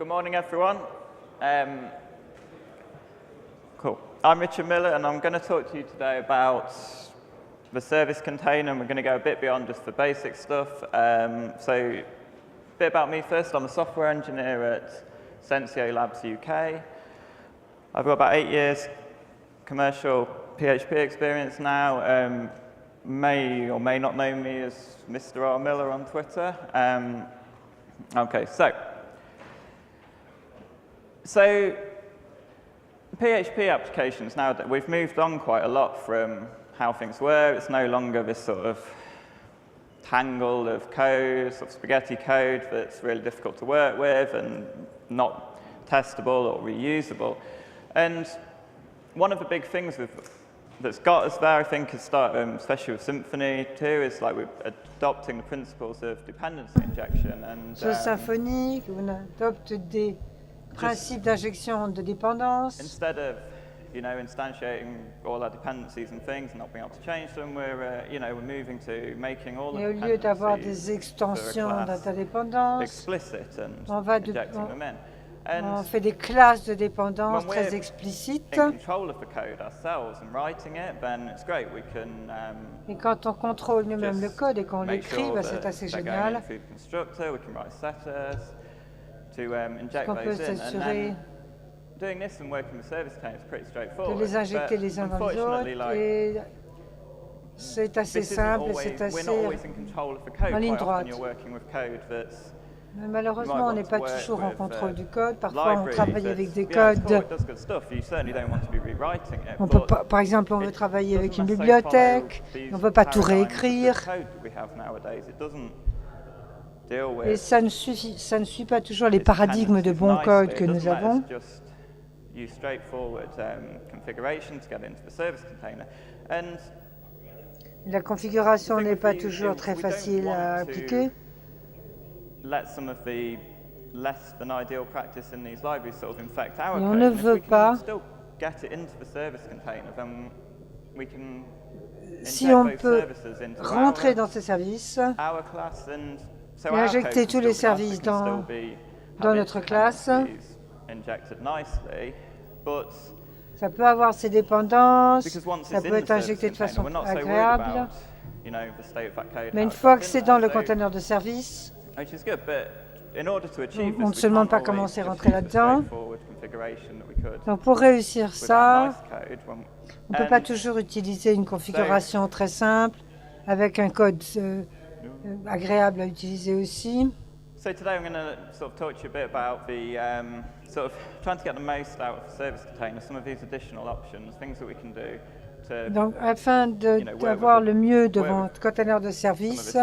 Good morning, everyone. Cool. I'm Richard Miller, and I'm going to talk to you today about the service container, and we're going to go a bit beyond just the basic stuff. So a bit about me first. I'm a software engineer at Sensio Labs UK. I've got about 8 years commercial PHP experience now. May or may not know me as Mr. R. Miller on Twitter. Okay, so PHP applications now, that we've moved on quite a lot from how things were. It's no longer this sort of tangle of code, sort of spaghetti code that's really difficult to work with and not testable or reusable. And one of the big things that's got us there, I think, is especially with Symfony 2, is like we're adopting the principles of dependency injection. And Sur Symfony, on adopte des principes d'injection de dépendance. Instead of, instantiating all our dependencies and things and not being able to change them, we're moving to making all the Et au lieu d'avoir des extensions d'interdépendance, explicit and on va injecting them in. on fait des classes de dépendance très explicites. In control of the code ourselves and writing it, then it's great. We can Et quand on contrôle nous-mêmes le code et qu'on l'écrit, c'est assez génial. We can write setters to inject On peut those in. s'assurer Doing this and working with service containers is pretty de straightforward. les injecter les uns dans les autres. Et c'est assez simple, c'est assez en ligne droite. Mais malheureusement, on n'est pas toujours en contrôle du code. Parfois, on travaille avec des codes. On peut pas, par exemple, on veut travailler avec une bibliothèque. On ne veut pas tout réécrire. Et ça ne suit pas toujours les paradigmes de bon code que nous avons. La configuration n'est pas toujours très facile à appliquer. Et on ne veut pas, si on peut rentrer dans ces services et injecter tous les services dans notre classe, ça peut avoir ses dépendances, ça peut être injecté de façon agréable, mais une fois que c'est dans le conteneur de service, on ne se demande pas comment c'est rentré là-dedans. Donc pour réussir ça, on ne peut pas toujours utiliser une configuration très simple avec un code agréable à utiliser aussi. So today I'm going to sort of talk to you a bit about the sort of trying to get the most out of the service container, some of these additional options, things that we can do to, donc, afin d'avoir le mieux de votre conteneur de service,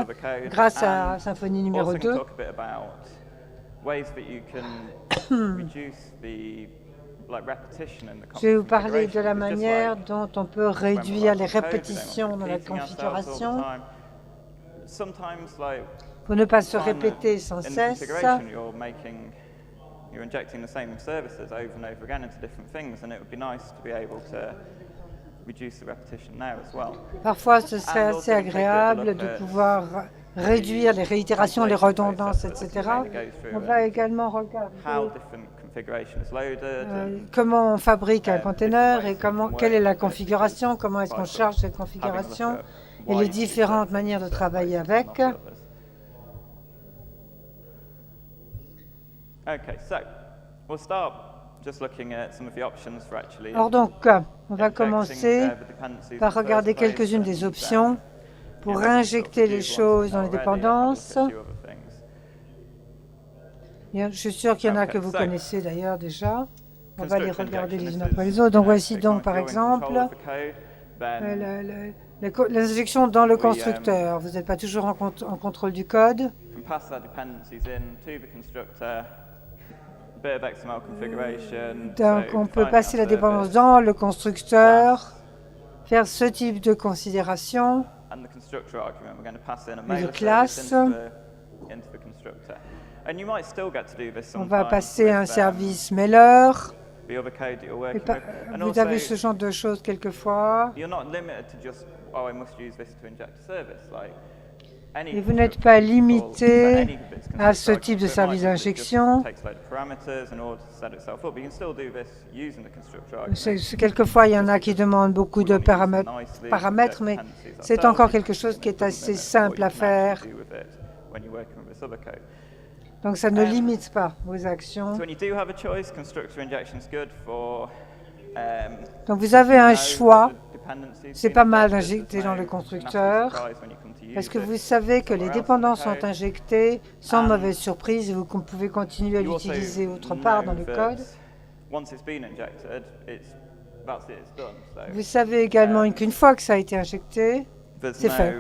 grâce à Symfony numéro 2, je vais vous parler de la manière dont on peut réduire les répétitions dans la configuration pour ne pas se répéter sans cesse. You're injecting the same services over and over again into different things, and it would be nice to be able to reduce the repetition now as well. Parfois, ce serait assez agréable de pouvoir réduire les réitérations, les redondances, etc. On va également regarder comment on fabrique un conteneur et quelle est la configuration, comment est-ce qu'on charge cette configuration et les différentes manières de travailler avec. Alors donc, on va commencer par regarder quelques-unes des options pour injecter les choses dans les dépendances. Je suis sûr qu'il y en a que vous connaissez d'ailleurs déjà. On va les regarder les unes après les autres. Donc voici donc par exemple l'injection dans le constructeur. Vous n'êtes pas toujours en contrôle du code. Donc on peut passer la dépendance dans le constructeur, faire ce type de considération, de classe. On va passer un service mailer. Vous avez ce genre de choses quelquefois. Et vous n'êtes pas limité à ce type de service d'injection. Quelquefois, il y en a qui demandent beaucoup de paramètres, mais c'est encore quelque chose qui est assez simple à faire. Donc, ça ne limite pas vos actions. Donc, vous avez un choix. C'est pas mal d'injecter dans le constructeur, parce que vous savez que les dépendances sont injectées sans mauvaise surprise et vous pouvez continuer à l'utiliser autre part dans le code. Vous savez également qu'une fois que ça a été injecté, c'est fait.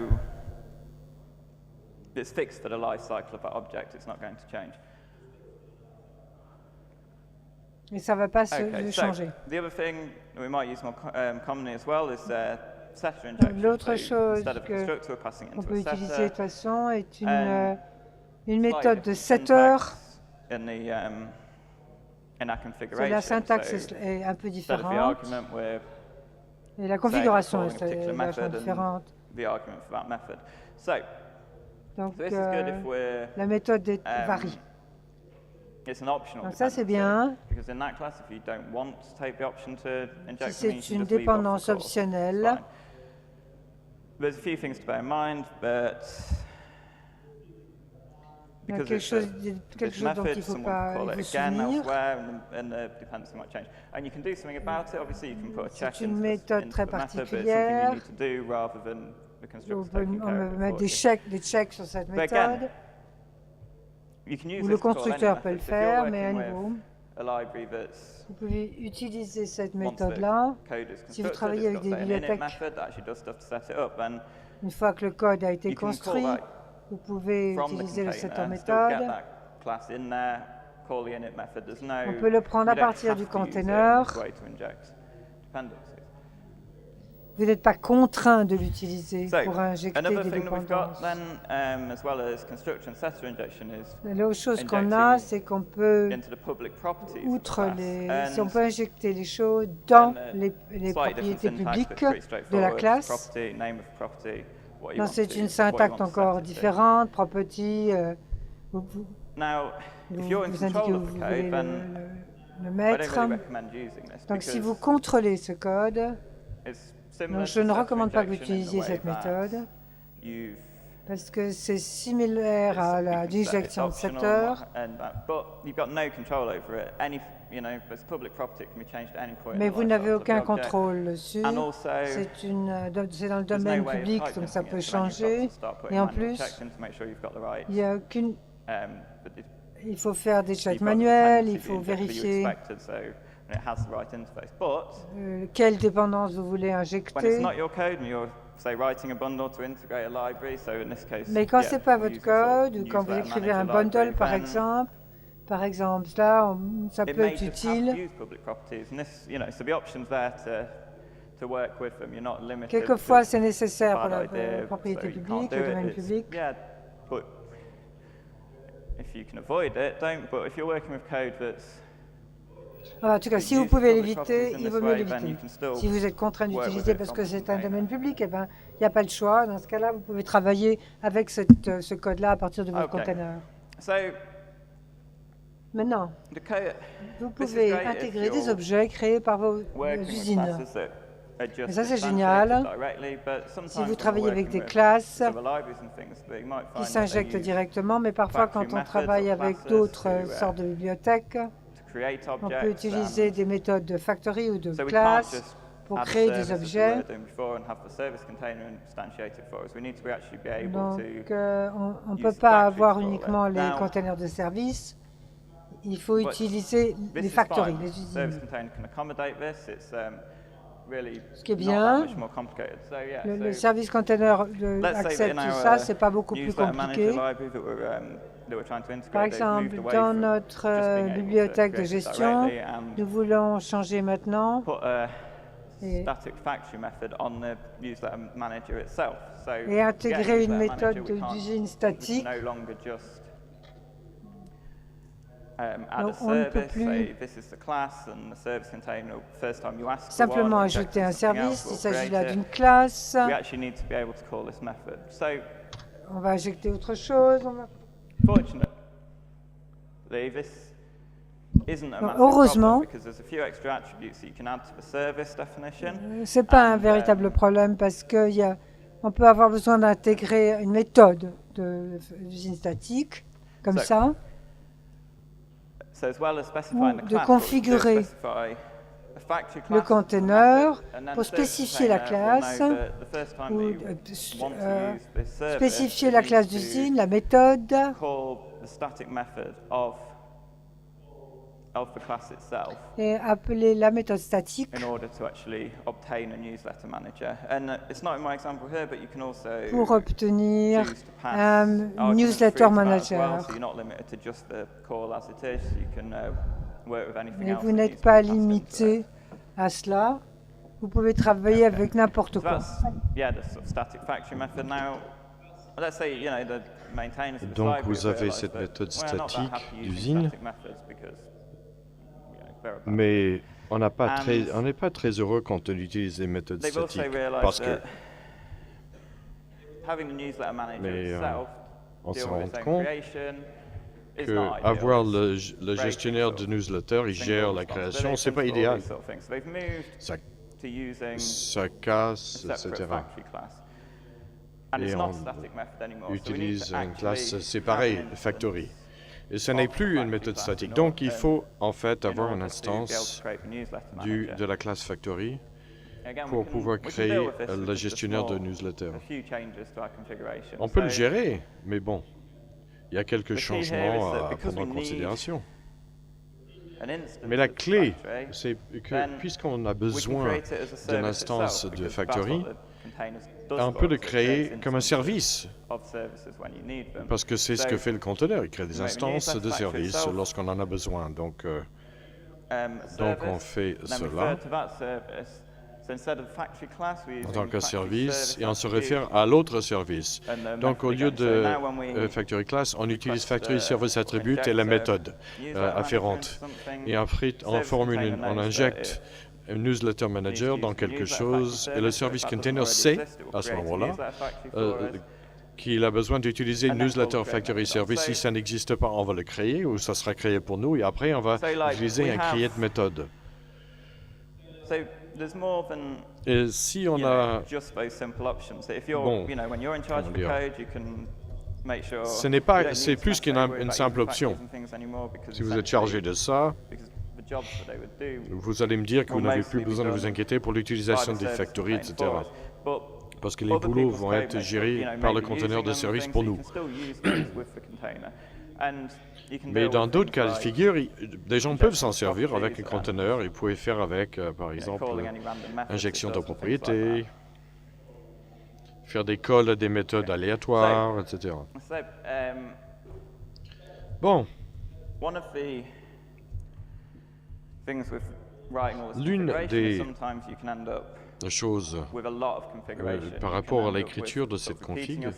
Et ça ne va pas se changer. L'autre chose qu'on peut utiliser de toute façon est une méthode de setter. La syntaxe est un peu différente et la configuration est vachement différente. Donc, la méthode varie. Donc ça, c'est bien. Si c'est une dépendance optionnelle, il y a quelque chose dont il ne faut pas vous souvenir. C'est une méthode très particulière. On peut mettre des checks sur cette méthode. Ou le constructeur peut le faire, mais à nouveau, vous pouvez utiliser cette méthode-là si vous travaillez avec des bibliothèques. Une fois que le code a été construit, vous pouvez utiliser le setter méthode. On peut le prendre à partir du container. Vous n'êtes pas contraint de l'utiliser pour injecter des dépendances. L'autre chose qu'on a, c'est qu'on peut, si on peut injecter les choses dans les propriétés publiques de la classe. C'est une syntaxe encore différente, property. Vous indiquez où vous voulez le mettre. Donc, si vous contrôlez ce code, je ne recommande pas que vous utilisiez cette méthode parce que c'est similaire à la dijection de secteur. Mais vous n'avez aucun contrôle dessus. C'est dans le domaine public, donc ça peut changer. Et en plus, il faut faire des checks manuels, il faut vérifier quelle dépendance vous voulez injecter. Mais quand ce n'est pas votre code, ou quand vous écrivez un bundle, par exemple, là, ça peut être utile. Quelquefois, c'est nécessaire pour la propriété publique, le domaine public. En tout cas, si vous pouvez l'éviter, il vaut mieux l'éviter. Si vous êtes contraint d'utiliser parce que c'est un domaine public, il n'y a pas le choix. Dans ce cas-là, vous pouvez travailler avec ce code-là à partir de votre container. Maintenant, vous pouvez intégrer des objets créés par vos usines. Et ça, c'est génial. Si vous travaillez avec des classes qui s'injectent directement, mais parfois, quand on travaille avec d'autres sortes de bibliothèques, on peut utiliser des méthodes de factory ou de classe pour créer des objets. Donc, on ne peut pas avoir uniquement les containers de service. Il faut utiliser les factories, les usines. Ce qui est bien, le service container accepte tout ça, c'est pas beaucoup plus compliqué. Par exemple, dans notre bibliothèque de gestion, nous voulons changer maintenant et intégrer une méthode d'usine statique. Donc, on ne peut plus simplement ajouter un service, il s'agit là d'une classe. on va injecter autre chose. Fortunately, this isn't a massive Heureusement, problem because there's a few extra attributes that you can add to the service definition. c'est pas un véritable problème parce qu'on peut avoir besoin d'intégrer une méthode d'usine statique, comme ça, ou de configurer le conteneur pour spécifier la classe, ou spécifier la classe d'usine, la méthode, et appeler la méthode statique pour obtenir un newsletter manager. Mais vous n'êtes pas limité à cela. Vous pouvez travailler avec n'importe quoi. Donc vous avez cette méthode statique d'usine, mais on n'est pas très heureux quand on utilise les méthodes statiques, parce que on se rend compte qu'avoir le gestionnaire de newsletter, il gère la création, c'est pas idéal. Ça casse, etc. Et on utilise une classe séparée, factory. Et ce n'est plus une méthode statique. Donc, il faut en fait avoir une instance de la classe factory pour pouvoir créer le gestionnaire de newsletter. On peut le gérer, mais bon, il y a quelques changements à prendre en considération. Mais la clé, c'est que puisqu'on a besoin d'une instance de factory, on peut le créer comme un service, parce que c'est ce que fait le conteneur. Il crée des instances de services lorsqu'on en a besoin. Donc on fait cela en tant que service et on se réfère à l'autre service. Donc au lieu de Factory Class, on utilise Factory Service Attribute et la méthode afférente. Et après, on injecte un newsletter manager dans quelque chose et le service container sait à ce moment-là qu'il a besoin d'utiliser Newsletter Factory Service. Si ça n'existe pas, on va le créer ou ça sera créé pour nous et après on va utiliser un create méthode. Et si on a... Bon, c'est plus qu'une simple option. Si vous êtes chargé de ça, vous allez me dire que vous n'avez plus besoin de vous inquiéter pour l'utilisation des factories, etc. Parce que les boulots vont être gérés par le conteneur de service pour nous. Mais dans d'autres cas de figure, des gens peuvent s'en servir avec un conteneur. Ils pouvaient faire avec, par exemple, injection de propriété, faire des calls à des méthodes aléatoires, etc. Bon. L'une des choses par rapport à l'écriture de cette config,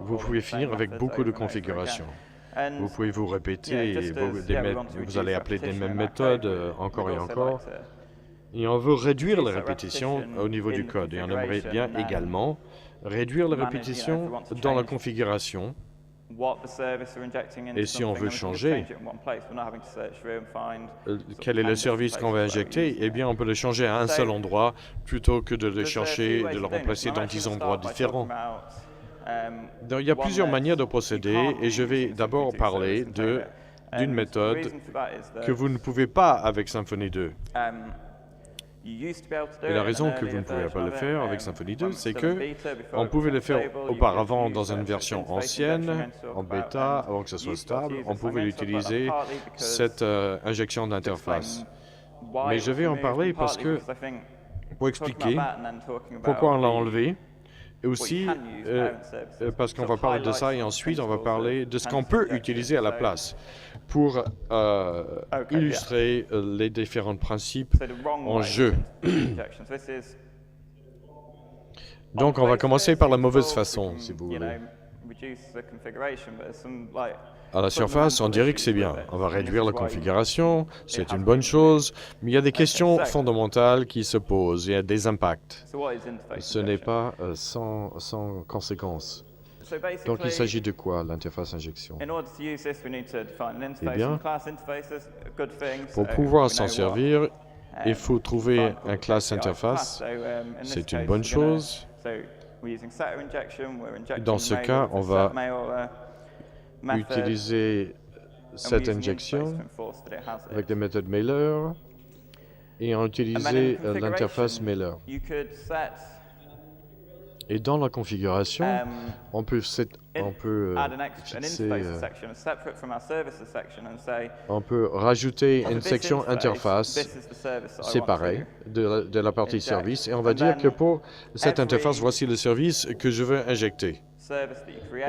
vous pouvez finir avec beaucoup de configurations. Vous pouvez vous répéter, vous allez appeler des mêmes méthodes encore et encore. Et on veut réduire la répétition au niveau du code. Et on aimerait bien également réduire la répétition dans la configuration. Et si on veut changer quel est le service qu'on va injecter, eh bien on peut le changer à un seul endroit plutôt que de le chercher, de le remplacer dans 10 endroits différents. Donc, il y a plusieurs manières de procéder et je vais d'abord parler d'une méthode que vous ne pouvez pas avec Symfony 2. Et la raison que vous ne pouvez pas le faire avec Symfony 2, c'est que on pouvait le faire auparavant dans une version ancienne, en bêta, avant que ce soit stable. On pouvait utiliser cette injection d'interface. Mais je vais en parler parce que, pour expliquer pourquoi on l'a enlevé, et aussi parce qu'on va parler de ça et ensuite on va parler de ce qu'on peut utiliser à la place pour illustrer les différents principes en jeu. Donc on va commencer par la mauvaise façon, si vous voulez. À la surface, on dirait que c'est bien. On va réduire la configuration, c'est une bonne chose, mais il y a des questions fondamentales qui se posent, il y a des impacts. Ce n'est pas sans conséquences. Donc il s'agit de quoi, l'interface injection? Eh bien, pour pouvoir s'en servir, il faut trouver un class interface. C'est une bonne chose. Dans ce cas, on va utiliser cette injection avec la méthode mailer et on utiliser l'interface mailer. Et dans la configuration, on peut fixer, on peut rajouter une section interface séparée de la partie service et on va dire que pour cette interface, voici le service que je veux injecter.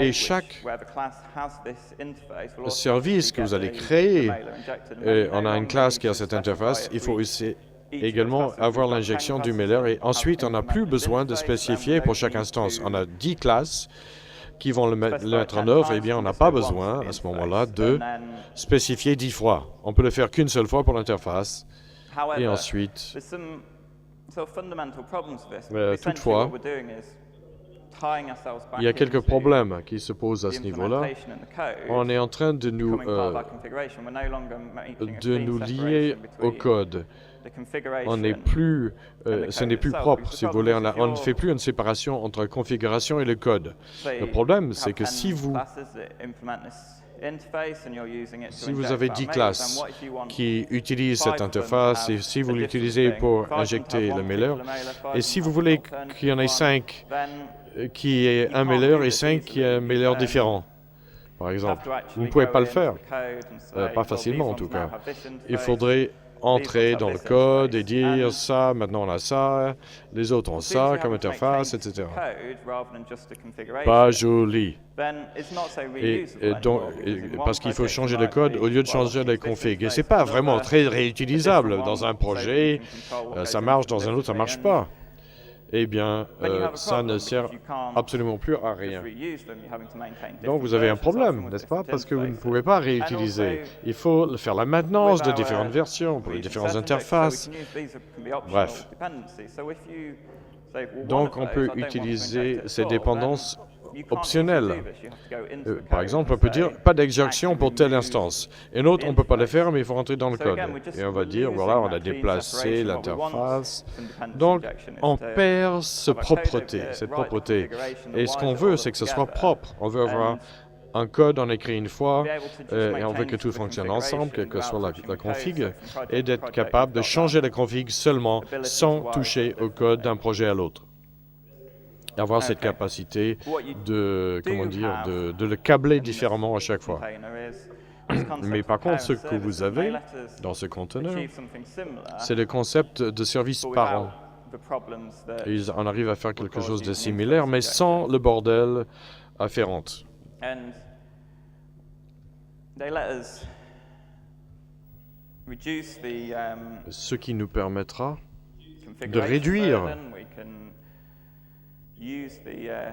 Et chaque service que vous allez créer, on a une classe qui a cette interface, il faut aussi également avoir l'injection du mailer et ensuite on n'a plus besoin de spécifier pour chaque instance. On a 10 classes qui vont le mettre en œuvre, et bien on n'a pas besoin à ce moment-là de spécifier 10 fois. On peut le faire qu'une seule fois pour l'interface et ensuite, toutefois, il y a quelques problèmes qui se posent à ce niveau-là. On est en train de nous lier au code. On n'est plus, ce n'est plus propre, si vous voulez. On ne fait plus une séparation entre la configuration et le code. Le problème, c'est que si vous avez 10 classes qui utilisent cette interface et si vous l'utilisez pour injecter le mailer, et si vous voulez qu'il y en ait 5 qui aient un mailer et 5 qui aient un mailer différent, par exemple, vous ne pouvez pas le faire, pas facilement en tout cas. Il faudrait entrer dans le code et dire ça, maintenant on a ça, les autres ont ça comme interface, etc. Pas joli. Et donc, parce qu'il faut changer le code au lieu de changer les configs. Et ce n'est pas vraiment très réutilisable dans un projet, ça marche, dans un autre ça ne marche pas. Eh bien, ça ne sert absolument plus à rien. Donc, vous avez un problème, n'est-ce pas? Parce que vous ne pouvez pas réutiliser. Il faut faire la maintenance de différentes versions pour les différentes interfaces. Bref. Donc, on peut utiliser ces dépendances optionnelles. Par exemple, on peut dire pas d'exjection pour telle instance. Et l'autre, on ne peut pas le faire, mais il faut rentrer dans le code. Et on va dire, voilà, on a déplacé l'interface. Donc, on perd cette propreté. Et ce qu'on veut, c'est que ce soit propre. On veut avoir un code, on écrit une fois, et on veut que tout fonctionne ensemble, quelle que soit la config, et d'être capable de changer la config seulement, sans toucher au code d'un projet à l'autre. Avoir cette capacité de, comment dire, de le câbler différemment à chaque fois. Mais par contre, ce que vous avez dans ce conteneur, c'est le concept de service parent. On arrive à faire quelque chose de similaire, mais sans le bordel afférent. Ce qui nous permettra de réduire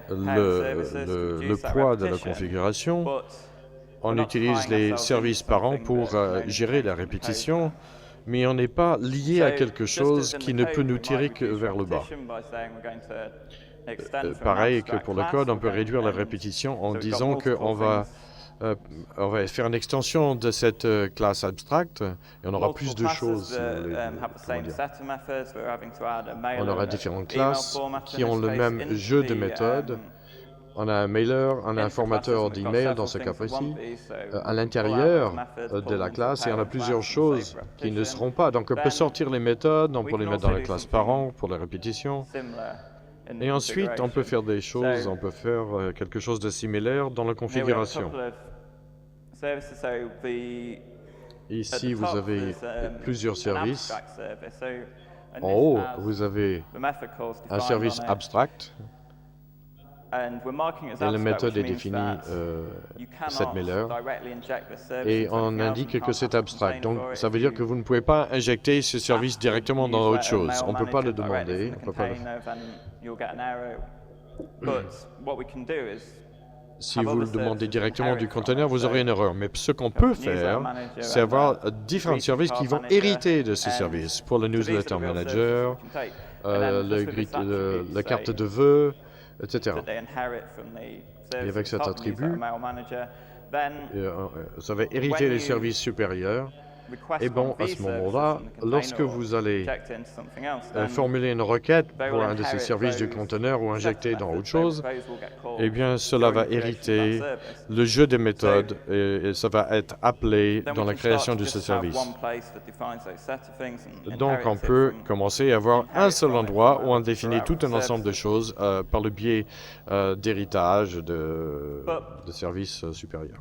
le poids de la configuration. On utilise les services parents pour gérer la répétition, mais on n'est pas lié à quelque chose qui ne peut nous tirer que vers le bas. Pareil que pour le code, on peut réduire la répétition en disant qu'on va faire une extension de cette classe abstracte et on aura plus de choses. On aura différentes classes qui ont le même jeu de méthodes. On a un mailer, on a un formateur d'email dans ce cas précis, à l'intérieur de la classe, et on a plusieurs choses qui ne seront pas. Donc on peut sortir les méthodes, on peut les mettre dans la classe parent pour la répétition. Et ensuite, on peut faire des choses, on peut faire quelque chose de similaire dans la configuration. Ici, vous avez plusieurs services. En haut, vous avez un service abstract. Et la méthode est définie, cette mailer, et on indique que c'est abstract. Donc, ça veut dire que vous ne pouvez pas injecter ce service directement dans autre chose. On ne peut pas le demander. On peut pas Si vous le demandez directement du conteneur, vous aurez une erreur. Mais ce qu'on peut faire, c'est avoir différents services qui vont hériter de ces services. Pour le newsletter manager, la carte de vœux, etc. Et avec cet attribut, ça va hériter les services supérieurs. Et bon, à ce moment-là, lorsque vous allez formuler une requête pour un de ces services du conteneur ou injecter dans autre chose, eh bien, cela va hériter le jeu des méthodes et ça va être appelé dans la création de ce service. Donc, on peut commencer à avoir un seul endroit où on définit tout un ensemble de choses par le biais d'héritage de services supérieurs.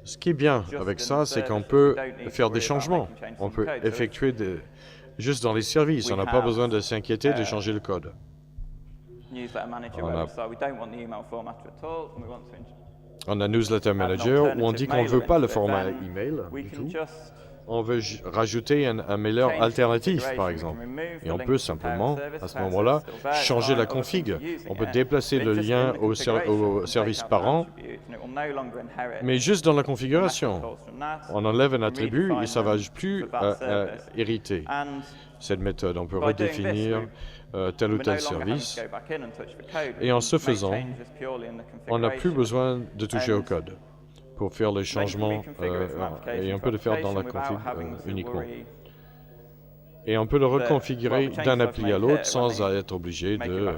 Ce qui est bien avec ça, c'est qu'on peut faire des changements. On peut effectuer juste dans les services. On n'a pas besoin de s'inquiéter de changer le code. On a Newsletter Manager où on dit qu'on ne veut pas le format email du tout. On veut rajouter un mailer alternatif, par exemple. Et on peut simplement, à ce moment-là, changer la config. On peut déplacer le lien au service parent, mais juste dans la configuration. On enlève un attribut et ça ne va plus hériter cette méthode. On peut redéfinir tel ou tel service. Et en ce faisant, on n'a plus besoin de toucher au code pour faire les changements, et on peut le faire dans la config uniquement. Et on peut le reconfigurer d'un appli à l'autre sans être obligé de...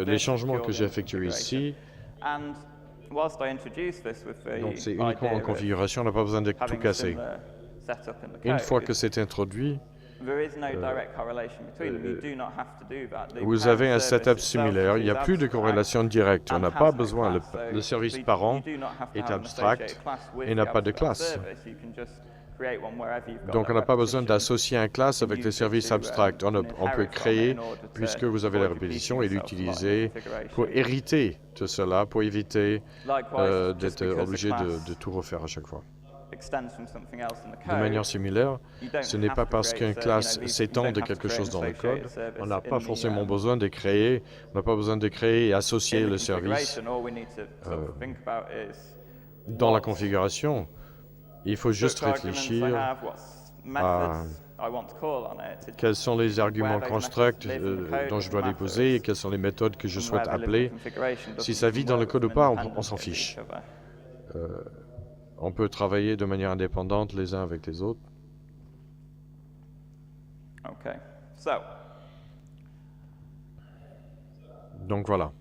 les changements que j'ai effectués ici, donc c'est uniquement en configuration, on n'a pas besoin de tout casser. Une fois que c'est introduit, vous avez un setup similaire, il n'y a plus de corrélation directe, on n'a pas besoin, le service parent est abstract et n'a pas de classe. Donc on n'a pas besoin d'associer un classe avec les services abstracts. On peut créer, puisque vous avez la répétition, et l'utiliser pour hériter de cela, pour éviter d'être obligé de tout refaire à chaque fois. De manière similaire, ce n'est pas parce qu'une classe s'étend de quelque chose dans le code, on n'a pas forcément besoin de créer, on n'a pas besoin de créer et associer le service dans la configuration. Il faut juste réfléchir à quels sont les arguments construct dont je dois les poser et quelles sont les méthodes que je souhaite appeler. Si ça vit dans le code ou pas, on s'en fiche. On peut travailler de manière indépendante les uns avec les autres. Donc voilà.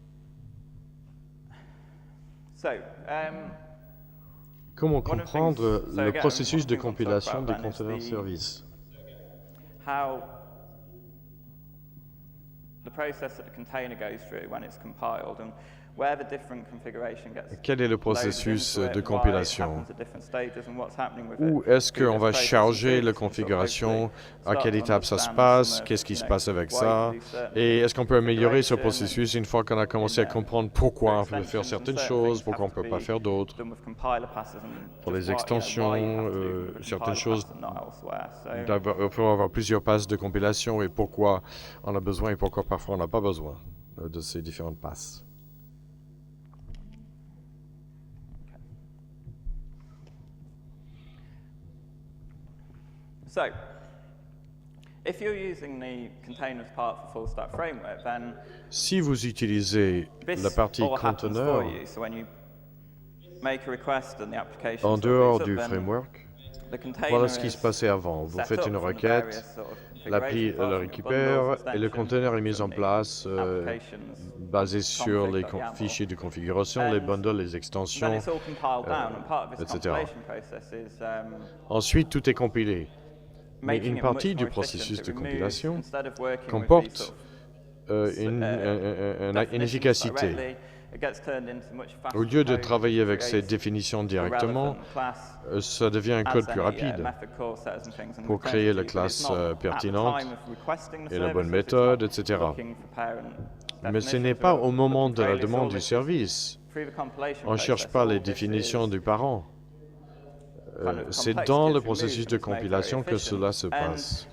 Comment comprendre le processus de compilation des conteneurs services? Quel est le processus de compilation? Où est-ce qu'on va charger la configuration? À quelle étape ça se passe? Qu'est-ce qui se passe avec ça? Et est-ce qu'on peut améliorer ce processus une fois qu'on a commencé à comprendre pourquoi on peut faire certaines choses, pourquoi on ne peut pas faire d'autres? Pour les extensions, certaines choses, il faut avoir plusieurs passes de compilation et pourquoi on a besoin et pourquoi parfois on n'a pas besoin de ces différentes passes. Si vous utilisez la partie conteneur en dehors du framework, voilà ce qui se passait avant. Vous faites une requête, l'appli le récupère et le conteneur est mis en place basé sur les fichiers de configuration, les bundles, les extensions, etc. Ensuite, tout est compilé. Mais une partie du processus de compilation comporte une efficacité. Au lieu de travailler avec ces définitions directement, ça devient un code plus rapide pour créer la classe pertinente et la bonne méthode, etc. Mais ce n'est pas au moment de la demande du service. On ne cherche pas les définitions du parent. C'est dans le processus de compilation que cela se passe.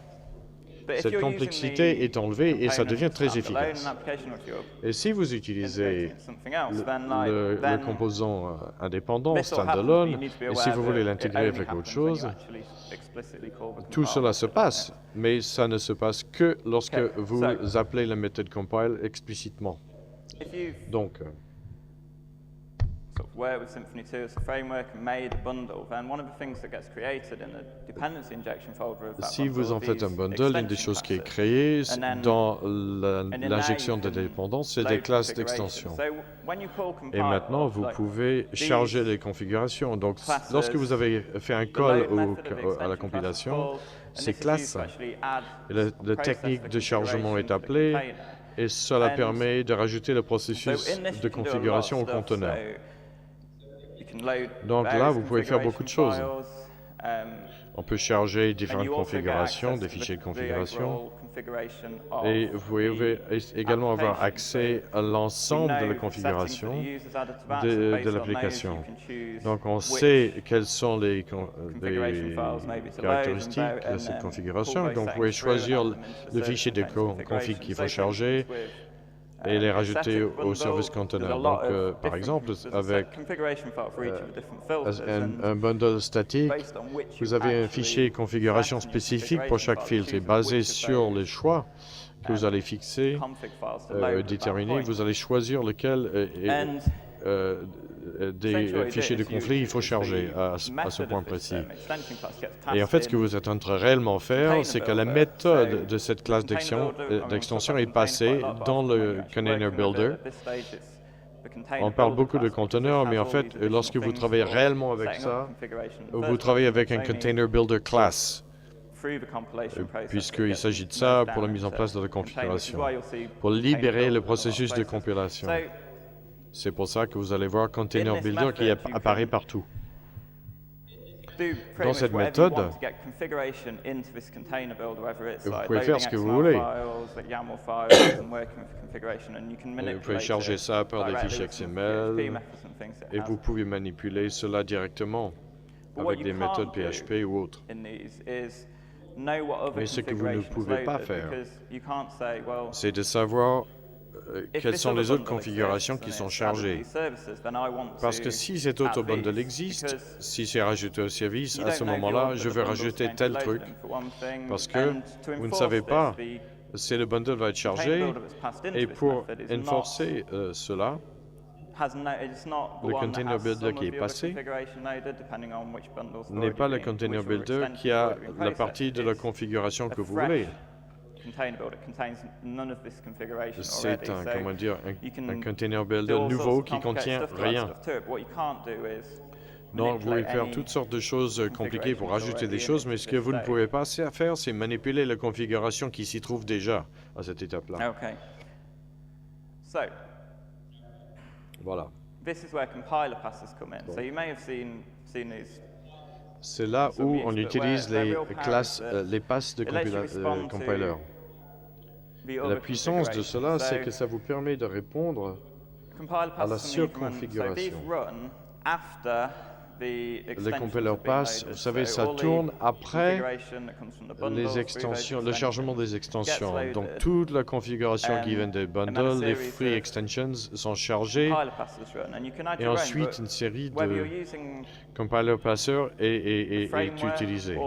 Cette complexité est enlevée et ça devient très efficace. Et si vous utilisez le composant indépendant, standalone, et si vous voulez l'intégrer avec autre chose, tout cela se passe, mais ça ne se passe que lorsque vous appelez la méthode compile explicitement. Donc, work with Symfony 2 as a framework and made a bundle, then one of the things that gets created in the dependency injection folder of that si vous en faites un bundle, une des choses qui est créée dans l'injection de dépendance, c'est des classes d'extension. Et maintenant, vous pouvez charger les configurations. Donc, lorsque vous avez fait un call à la compilation, ces classes, la technique de chargement est appelée, et cela permet de rajouter le processus de configuration au conteneur. Donc là, vous pouvez faire beaucoup de choses. On peut charger différentes configurations, des fichiers de configuration, et vous pouvez également avoir accès à l'ensemble de la configuration de l'application. Donc on sait quelles sont les caractéristiques de cette configuration. Donc vous pouvez choisir le fichier de config qu'il faut charger, et les rajouter au service container. Donc, par exemple, avec un bundle statique, vous avez un fichier configuration spécifique pour chaque filtre et basé sur les choix que vous allez fixer, déterminer, vous allez choisir lequel des fichiers de conflit il faut charger à ce point précis. Et en fait, ce que vous êtes en train de réellement faire, c'est que la méthode de cette classe d'extension est passée dans le Container Builder. On parle beaucoup de conteneurs, mais en fait, lorsque vous travaillez réellement avec ça, vous travaillez avec un Container Builder class, puisqu'il s'agit de ça pour la mise en place de la configuration, pour libérer le processus de compilation. C'est pour ça que vous allez voir Container Builder qui apparaît partout. Dans cette méthode, vous pouvez faire ce que vous voulez. Vous pouvez charger ça par des fichiers XML et vous pouvez manipuler cela directement avec des méthodes PHP ou autres. Mais ce que vous ne pouvez pas faire, c'est de savoir quelles sont les autres configurations qui sont chargées. Parce que si cet autre bundle existe, si c'est rajouté au service, à ce moment-là, je veux rajouter tel truc. Parce que vous ne savez pas si le bundle va être chargé, et pour enforcer cela, le Container Builder qui est passé n'est pas le Container Builder qui a la partie de la configuration que vous voulez. C'est un Container Builder nouveau qui contient rien. Donc, vous pouvez faire toutes sortes de choses compliquées pour ajouter des choses, mais ce que vous ne pouvez pas faire, c'est manipuler la configuration qui s'y trouve déjà à cette étape-là. Voilà. C'est là où on utilise les classes, les passes de compiler. La puissance de cela, c'est que ça vous permet de répondre à la surconfiguration. Le compiler pass, vous savez, ça tourne après les extensions, le chargement des extensions. Donc, toute la configuration qui vient des bundles, les free extensions sont chargées. Et ensuite, une série de compiler passeurs est utilisée.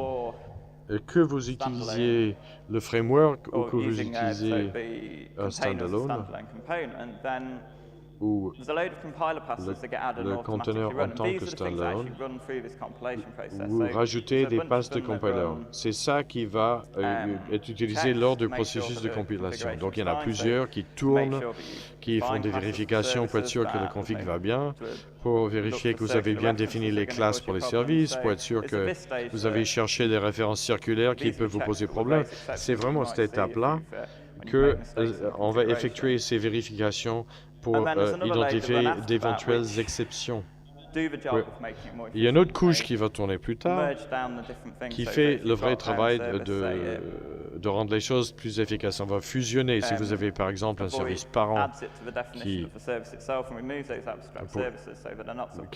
Que vous utilisiez le framework ou que vous utilisiez un standalone, ou le conteneur en tant que standalone, vous rajoutez des passes de compiler. C'est ça qui va être utilisé lors du processus de compilation. Donc, il y en a plusieurs qui tournent, qui font des vérifications pour être sûr que le config va bien, pour vérifier que vous avez bien défini les classes pour les services, pour être sûr que vous avez cherché des références circulaires qui peuvent vous poser problème. C'est vraiment à cette étape-là qu'on va effectuer ces vérifications pour identifier d'éventuelles exceptions. Il y a une autre couche qui va tourner plus tard, qui fait le vrai travail de rendre les choses plus efficaces. On va fusionner. Si vous avez par exemple un service parent qui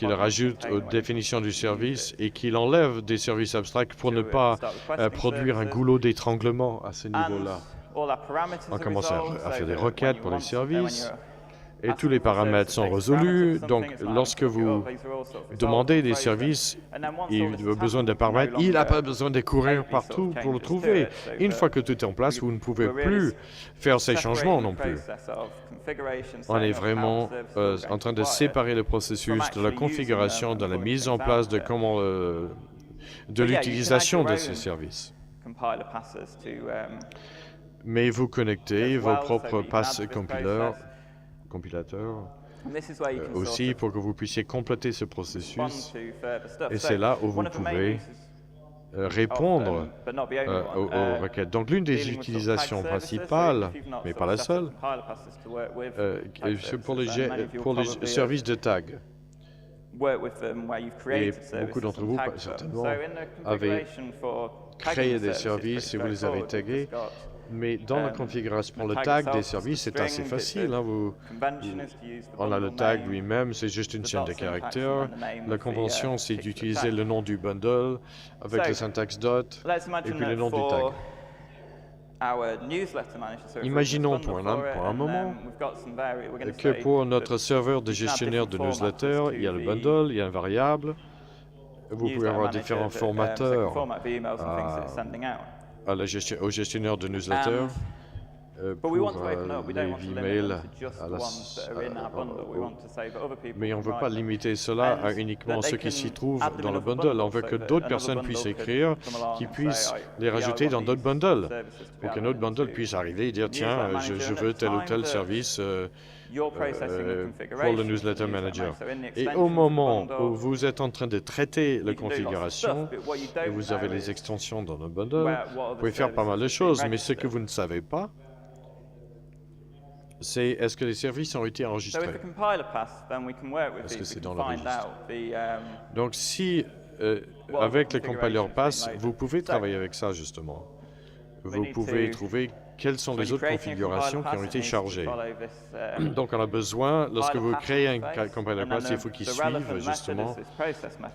le rajoute aux définitions du service et qu'il enlève des services abstracts pour ne pas produire un goulot d'étranglement à ce niveau-là. On commence à faire des requêtes pour les services. Et tous les paramètres sont résolus. Donc, lorsque vous demandez des services, il a besoin d'un paramètre. Il n'a pas besoin de courir partout pour le trouver. Une fois que tout est en place, vous ne pouvez plus faire ces changements non plus. On est vraiment en train de séparer le processus de la configuration, de la mise en place de l'utilisation de ces services. Mais vous connectez vos propres passes compilateurs aussi pour que vous puissiez compléter ce processus. Et c'est là où vous pouvez répondre aux requêtes. Donc l'une des utilisations principales, mais pas la seule, c'est pour les services de tag. Et beaucoup d'entre vous, certainement, avez créé des services et vous les avez tagués. Mais dans la configuration, pour le tag des services, c'est assez facile. On a le tag lui-même, c'est juste une chaîne de caractères. La convention, c'est d'utiliser le nom du bundle avec le syntaxe dot et puis le nom du tag. Imaginons pour un moment que pour notre serveur de gestionnaire de newsletter, il y a le bundle, il y a un variable. Vous pouvez avoir différents formateurs au gestionnaire de newsletter pour les emails. Mais on ne veut pas limiter cela à uniquement ce qui s'y trouve dans le bundle. On veut que d'autres personnes puissent écrire, qui puissent les rajouter dans d'autres bundles, pour qu'un autre bundle puisse arriver et dire tiens, je veux tel ou tel service pour le newsletter manager. Et au moment où vous êtes en train de traiter la configuration et vous avez les extensions dans le bundle, vous pouvez faire pas mal de choses, mais ce que vous ne savez pas, c'est est-ce que les services ont été enregistrés? Est-ce que c'est dans le registre? Donc si, avec le compiler pass, vous pouvez travailler avec ça justement. Vous pouvez trouver quelles sont les autres configurations qui ont été chargées. Donc, on a besoin, lorsque vous créez un compiler pass, il faut qu'il suive justement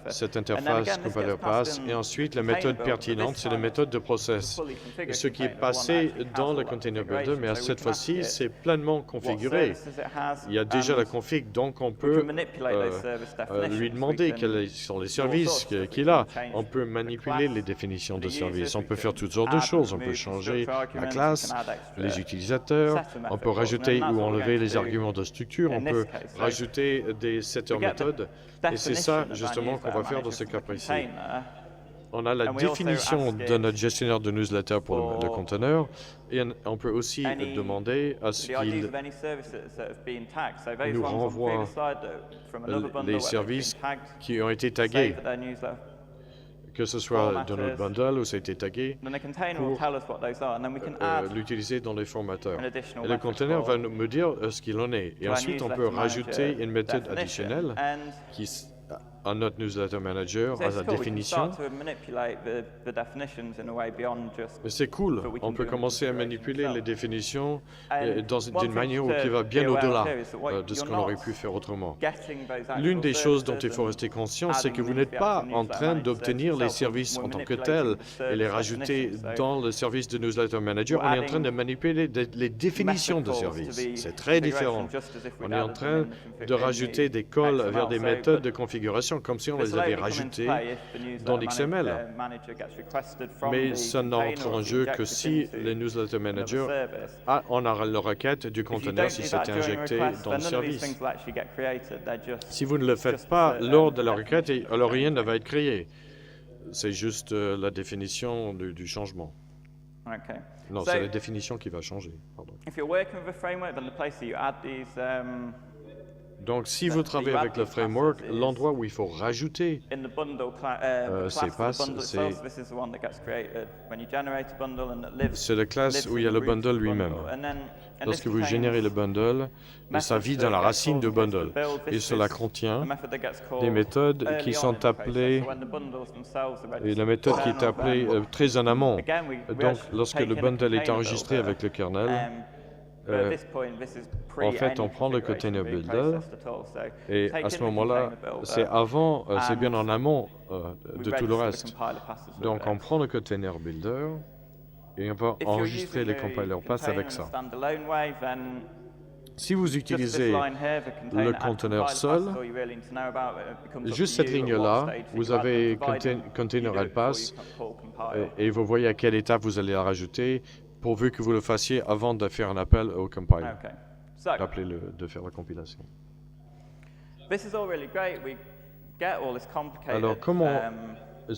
cette interface compiler pass. Et ensuite, la méthode pertinente, c'est la méthode de process. Ce qui est passé dans le container builder, mais à cette fois-ci, c'est pleinement configuré. Il y a déjà la config, donc on peut lui demander quels sont les services qu'il a. On peut manipuler les définitions de services. On peut faire toutes sortes de choses. On peut changer la classe, les utilisateurs, on peut rajouter ou enlever les arguments de structure, on peut rajouter des setter méthodes, et c'est ça justement qu'on va faire dans ce cas précis. On a la définition de notre gestionnaire de newsletter pour le conteneur, et on peut aussi demander à ce qu'il nous renvoie les services qui ont été tagués, que ce soit dans notre bundle où ça a été tagué, pour l'utiliser dans les formateurs. Et le container va me dire ce qu'il en est. Et ensuite, on peut rajouter une méthode additionnelle qui, à notre newsletter manager, à la définition. C'est cool. On peut commencer à manipuler les définitions d'une manière qui va bien au-delà de ce qu'on aurait pu faire autrement. L'une des choses dont il faut rester conscient, c'est que vous n'êtes pas en train d'obtenir les services en tant que tels et les rajouter dans le service de newsletter manager. On est en train de manipuler les définitions de services. C'est très différent. On est en train de rajouter des calls vers des méthodes de configuration comme si on les avait rajoutés dans l'XML. Mais ça n'entre en jeu que si le newsletter manager on a la requête du conteneur si c'est injecté dans le service. Si vous ne le faites pas lors de la requête, alors rien ne va être créé. C'est juste la définition du changement. Non, c'est la définition qui va changer. Pardon. Donc, si vous travaillez avec le framework, l'endroit où il faut rajouter ces passes, c'est la classe où il y a le bundle lui-même. Lorsque vous générez le bundle, ça vit dans la racine du bundle. Et cela contient des méthodes qui sont appelées, et la méthode qui est appelée très en amont. Donc, lorsque le bundle est enregistré avec le kernel, en fait, on prend le container builder et à ce moment-là, c'est avant, c'est bien en amont de tout le reste. Donc, on prend le container builder et on va enregistrer les compiler pass avec ça. Si vous utilisez le conteneur seul, juste cette ligne-là, vous avez container pass et vous voyez à quelle étape vous allez la rajouter, pourvu que vous le fassiez avant de faire un appel au compiler, de faire la compilation. Alors, comment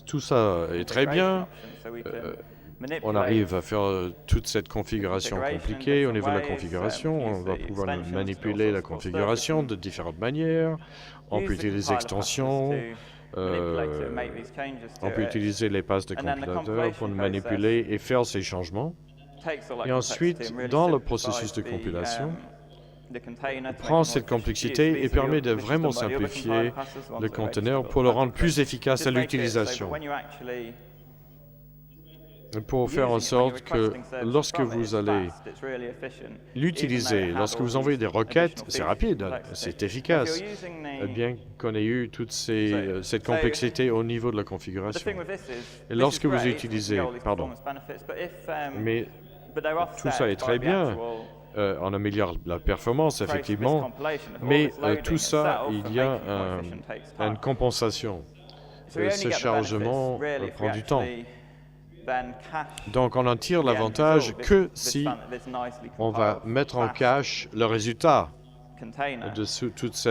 tout ça est très bien, on arrive à faire toute cette configuration compliquée au niveau de la configuration, on va pouvoir manipuler la configuration de différentes manières, on peut utiliser les extensions, on peut utiliser les passes de compilateur pour manipuler et faire ces changements. Et ensuite, dans le processus de compilation, on prend cette complexité et permet de vraiment simplifier le conteneur pour le rendre plus efficace à l'utilisation. Pour faire en sorte que lorsque vous allez l'utiliser, lorsque vous envoyez des requêtes, c'est rapide, c'est efficace, bien qu'on ait eu toute cette complexité au niveau de la configuration. Et lorsque vous utilisez, mais tout ça est très bien, on améliore la performance, effectivement, mais tout ça, il y a une compensation. Ce chargement prend du temps. Donc, on en tire l'avantage que si on va mettre en cache le résultat de toute ce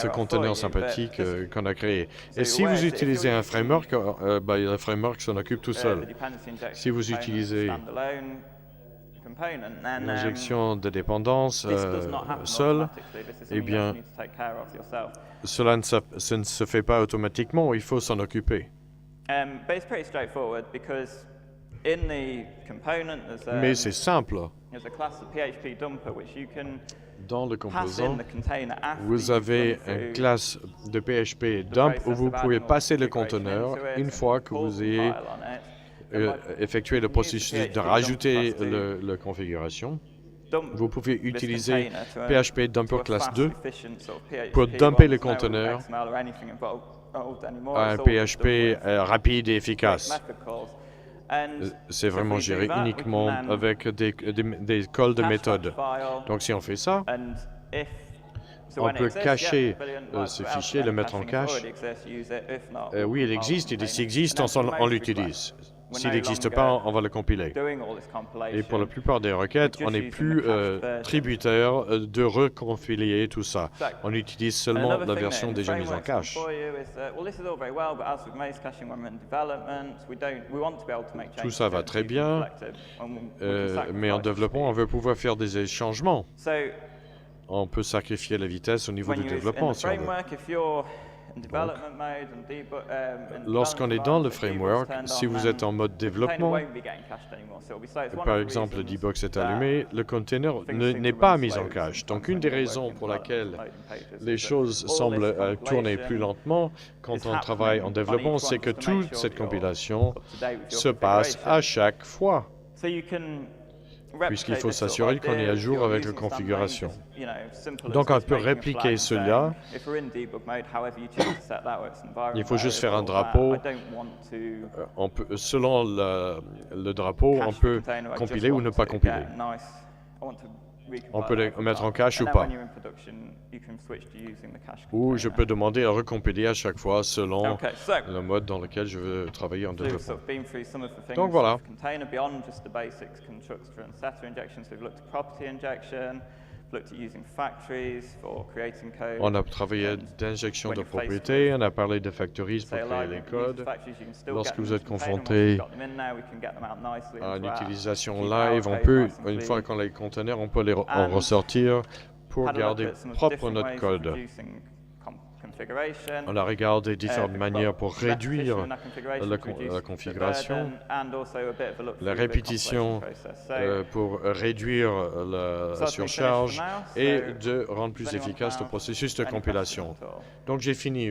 conteneur sympathique qu'on a créé. Et si vous utilisez un framework, le framework s'en occupe tout seul. Si vous utilisez l'injection de dépendance seule, eh bien, cela ne se fait pas automatiquement, il faut s'en occuper. Mais c'est simple. Dans le composant, vous avez une classe de PHP dump où vous pouvez passer le conteneur une fois que vous ayez effectué le processus de rajouter la configuration. Vous pouvez utiliser PHP dumper classe 2 pour dumper le conteneur à un PHP rapide et efficace. C'est vraiment géré uniquement avec des calls de méthode. Donc si on fait ça, on peut cacher ce fichier, le mettre en cache. Oui, il existe, et s'il existe, on l'utilise. S'il n'existe pas, on va le compiler. Et pour la plupart des requêtes, on n'est plus tributaire de recompiler tout ça. On utilise seulement la version déjà mise en cache. Tout ça va très bien, mais en développement, on veut pouvoir faire des changements. On peut sacrifier la vitesse au niveau du développement, si on veut. Donc, lorsqu'on est dans le framework, si vous êtes en mode développement, par exemple le dbox est allumé, le container n'est pas mis en cache. Donc une des raisons pour laquelle les choses semblent tourner plus lentement quand on travaille en développement, c'est que toute cette compilation se passe à chaque fois, puisqu'il faut s'assurer qu'on est à jour avec la configuration. Donc on peut répliquer cela. Il faut juste faire un drapeau. Selon le drapeau, on peut compiler ou ne pas compiler. On peut les mettre en cache ou pas. Ou je peux demander à recompiler à chaque fois selon le mode dans lequel je veux travailler en développement. Donc voilà. On a travaillé d'injection de propriétés, on a parlé de factories pour créer les codes. Lorsque vous êtes confronté à une utilisation live, une fois qu'on a les conteneurs, on peut les en ressortir pour garder propre notre code. On a regardé différentes manières pour réduire la configuration, la répétition pour réduire la surcharge et de rendre plus efficace le processus de compilation. Donc j'ai fini